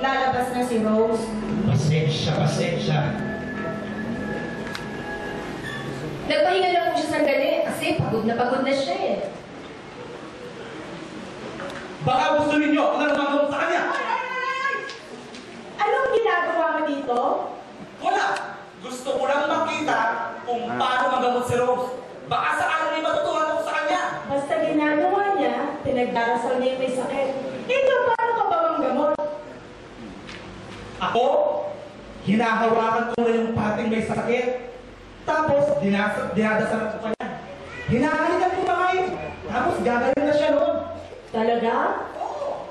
lalabas na si Rose. Pasensya, pasensya. Nagpahinga lang po siya sandali kasi pagod na siya eh. Baka gusto ninyo ako na lumagaw sa kanya. Anong ginagawa mo dito? Wala! Gusto ko lang makita kung paano magamot si Rose. Baka saan may matutuhan ako sa kanya. Basta ginagawa niya, pinagdarasal niya yung may sakit. Ito, paano ka ba manggamot? Ako, hinahawakan ko na yung pating may sakit. Tapos, dinadasal ko kanya. Hinahalikan ko pa ngayon. Tapos, gagaling na siya noon. Talaga? Oo.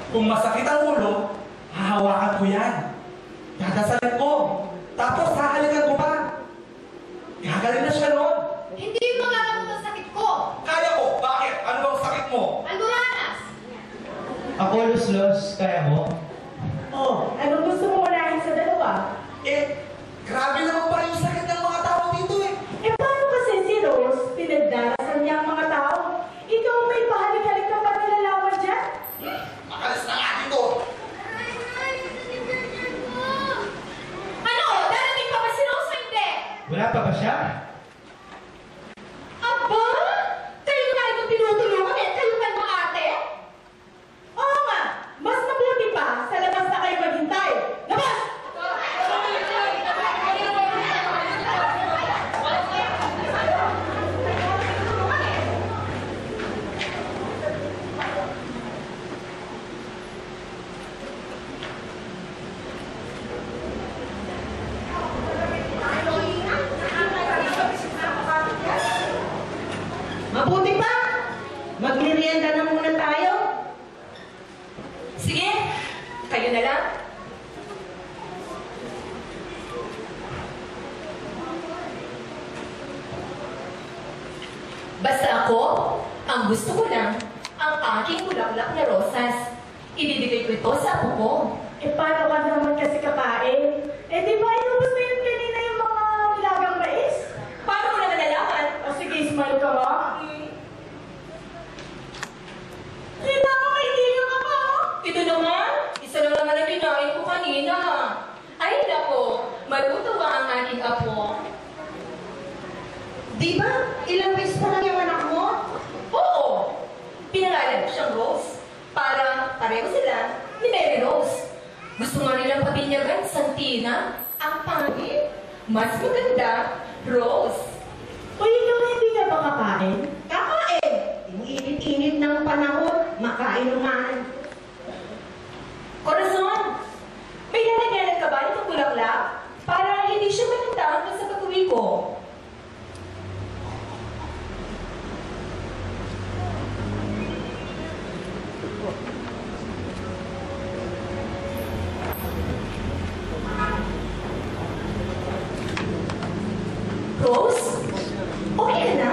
Kung masakit ang ulo, hahawakan ko yan. Dadasalan ko. Tapos, hahalikan ko pa. Gagaling na siya noon. Hindi yung magagamot ang sakit ko! Kaya ko. Bakit? Ano bang sakit mo? Alboranas! Ako, Los, kaya mo? Oh, anong gusto mo unahin sa dalawa? Grabe naman pa rin yung sakit ng mga tao dito eh. Paano kasi si Rose, pinagdarasal niya ang mga tao? Ikaw may pahalik-halik ka pa nilalaman dyan? Makalis na nga dito. Ano? Darating pa ba si Rose o hindi? Wala pa ba siya? Aba? Kayo nga itong tinutulungan eh. Kayo nga mga ate? Oo nga, mas mabuti pa sa labas na kayo maghintay. Labas! Mabuti pa! Magmerienda na muna tayo. Sige, kayo na lang. Basta ako, ang gusto ko lang, ang aking bulaklak na rosas. Ibibigay ko ito sa apo ko. Paano ka naman kasi kakain? Di ba inubos na yun kanina yung mga nilagang mais? Paano mo naman nalaman? O sige, smile ka ba? Kita mo, may hilo ka pa, oh! Ito naman, isa lang naman ang kinain ko kanina. Ay nako, matutuwa ang aking apo. Di ba? Ilang beses pa lang yung anak mo? Oo, pinangalan ko siyang Rose. Para pareho sila ni Mary Rose. Gusto nga nilang pabinyagan, Santina. Ang pangit, mas maganda, Rose. Uy, ikaw hindi ka ba kakain? Kakain! Init-init ng panahon, makain naman. Corazon, may lalagyanan ka ba nitong bulaklak? Para hindi siya mananda hanggang sa pag-uwi ko. Rose? Okay ka na?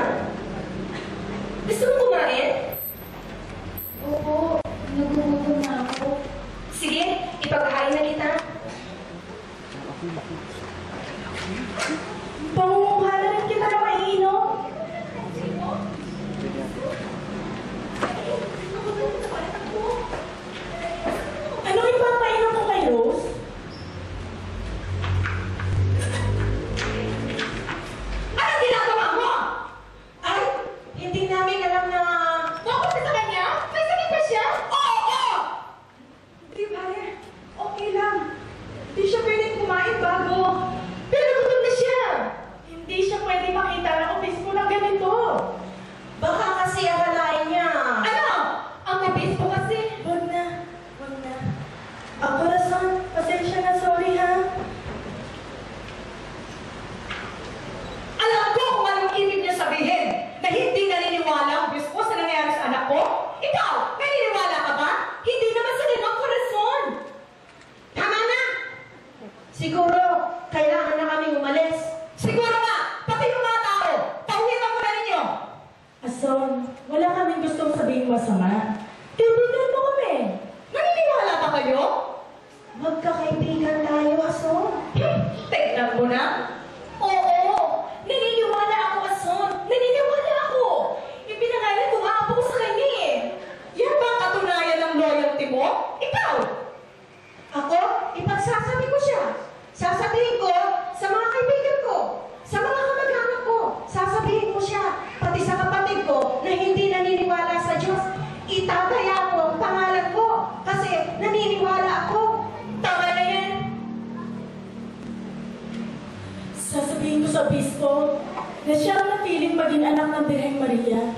Obispo na siyang napiling maging anak ng Birheng Maria.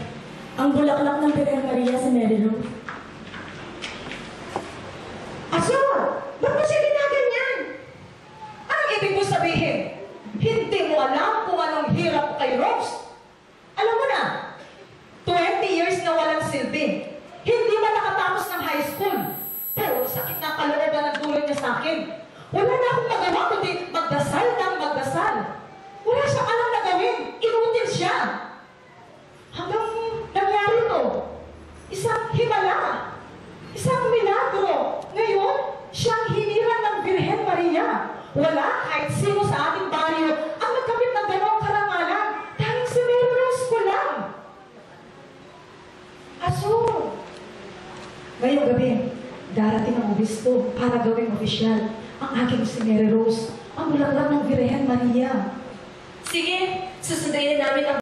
Ang bulaklak ng Birheng Maria si Mary Rose. Aso, ba't mo siya ginaganyan? Anong ibig mo sabihin? Hindi mo alam kung anong hirap kay Rose? Alam mo na, 20 years na walang silbi. Hindi man nakatapos ng high school. Pero sakit ng kalooban ng dulot niya sa akin. Wala na akong magawa kundi magdasal ng magdasal. Wala siyang alam na gawin. Inutil siya. Hanggang nangyari to. Isang himala. Isang milagro. Ngayon, siyang hinirang ng Birhen Maria. Wala kahit sino sa ating baryo ang nagkamit ng ganong karangalan. Tanging si Mary Rose ko lang. Aso, ngayong gabi, darating ang obispo para gawing opisyal ang aking si Mary Rose, ang bulaklak ng Birhen Maria. Sige, susundayin na namin ang